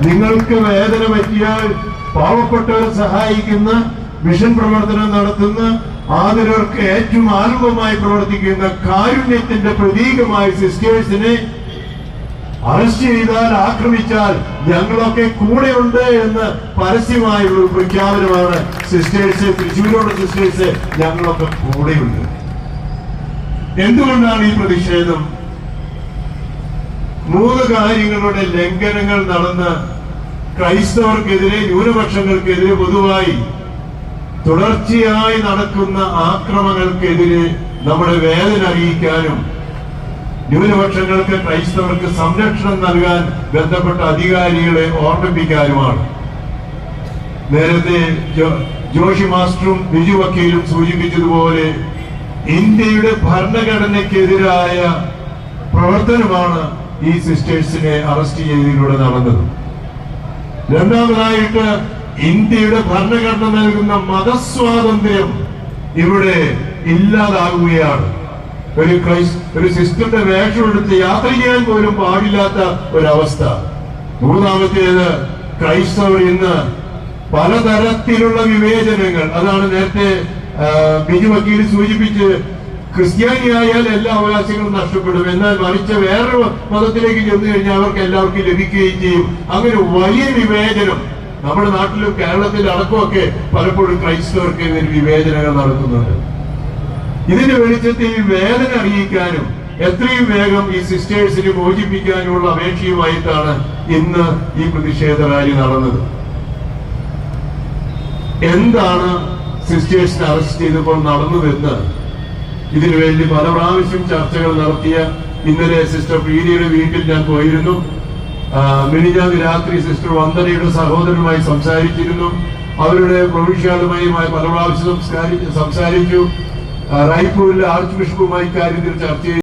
നിങ്ങൾക്ക് വേദന പറ്റിയാൽ പാവപ്പെട്ടവരെ സഹായിക്കുന്ന മിഷൻ പ്രവർത്തനം നടത്തുന്ന ആദരവർക്ക് ഏറ്റവും ആത്മമായി പ്രവർത്തിക്കുന്ന കാരുണ്യത്തിന്റെ പ്രതീകമായ സിസ്റ്റേഴ്സിനെ അറസ്റ്റ് ചെയ്താൽ, ആക്രമിച്ചാൽ ഞങ്ങളൊക്കെ കൂടെയുണ്ട് എന്ന് പരസ്യമായുള്ള പ്രഖ്യാപനമാണ് സിസ്റ്റേഴ്സ്, തൃശ്ശൂരോട് സിസ്റ്റേഴ്സ് ഞങ്ങളൊക്കെ കൂടെയുണ്ട്. എന്തുകൊണ്ടാണ് ഈ പ്രതിഷേധം? 3 കാര്യങ്ങളുടെ ലംഘനങ്ങൾ നടന്ന് ക്രൈസ്തവർക്കെതിരെ, ന്യൂനപക്ഷങ്ങൾക്കെതിരെ, പൊതുവായി തുടർച്ചയായി നടക്കുന്ന ആക്രമണങ്ങൾക്കെതിരെ നമ്മുടെ വേദന അറിയിക്കാനും ന്യൂനപക്ഷങ്ങൾക്ക്, ക്രൈസ്തവർക്ക് സംരക്ഷണം നൽകാൻ ബന്ധപ്പെട്ട അധികാരികളെ ഓർമ്മിപ്പിക്കാനുമാണ്. നേരത്തെ ജോഷി മാസ്റ്ററും ബിജു വക്കീലും സൂചിപ്പിച്ചതുപോലെ ഇന്ത്യയുടെ ഭരണഘടനയ്ക്കെതിരായ പ്രവർത്തനമാണ് ഈ സിസ്റ്റേഴ്സിനെ അറസ്റ്റ് ചെയ്തതിലൂടെ നടന്നത്. രണ്ടാമതായിട്ട് ഇന്ത്യയുടെ ഭരണഘടന നൽകുന്ന മതസ്വാതന്ത്ര്യം ഇവിടെ ഇല്ലാതാകുകയാണ്. ഒരു സിസ്റ്ററുടെ വേഷമെടുത്ത് യാത്ര ചെയ്യാൻ പോലും പാടില്ലാത്ത ഒരവസ്ഥ. മൂന്നാമത്തേത്, ക്രൈസ്തവർ ഇന്ന് പലതരത്തിലുള്ള വിവേചനങ്ങൾ. അതാണ് നേരത്തെ ബിജു വക്കീൽ സൂചിപ്പിച്ച്, ക്രിസ്ത്യാനിയായാൽ എല്ലാ അവകാശങ്ങളും നഷ്ടപ്പെടും, എന്നാൽ മറിച്ച് വേറൊരു മതത്തിലേക്ക് ചെന്നു കഴിഞ്ഞാൽ അവർക്ക് എല്ലാവർക്കും ലഭിക്കുകയും ചെയ്യും. അങ്ങനെ വലിയ വിവേചനം നമ്മുടെ നാട്ടിലും കേരളത്തിലും അടക്കമൊക്കെ പലപ്പോഴും ക്രൈസ്തവർക്ക് വിവേചനങ്ങൾ നടത്തുന്നുണ്ട്. ഇതിന്റെ വെളിച്ചത്തിൽ വേദന അറിയിക്കാനും എത്രയും വേഗം ഈ സിസ്റ്റേഴ്സിനെ മോചിപ്പിക്കാനുമുള്ള അപേക്ഷയുമായിട്ടാണ് ഇന്ന് ഈ പ്രതിഷേധ റാലി നടന്നത്. എന്താണ് സിസ്റ്റേഴ്സിനെ അറസ്റ്റ് ചെയ്തപ്പോൾ നടന്നതെന്ന് ഇതിനു വേണ്ടി പല പ്രാവശ്യം ചർച്ചകൾ നടത്തിയ ഇന്നലെ സിസ്റ്റർ പ്രീതിയുടെ വീട്ടിൽ ഞാൻ പോയിരുന്നു. മിനിഞ്ഞാന്ന് രാത്രി സിസ്റ്റർ വന്ദനയുടെ സഹോദരനുമായി സംസാരിച്ചിരുന്നു. അവരുടെ പ്രൊവിൻഷ്യാലുമായി പല പ്രാവശ്യം സംസാരിച്ചു. റായ്പൂരിലെ ആർച്ച് ബിഷപ്പുമായി കാര്യത്തിൽ ചർച്ച ചെയ്തു.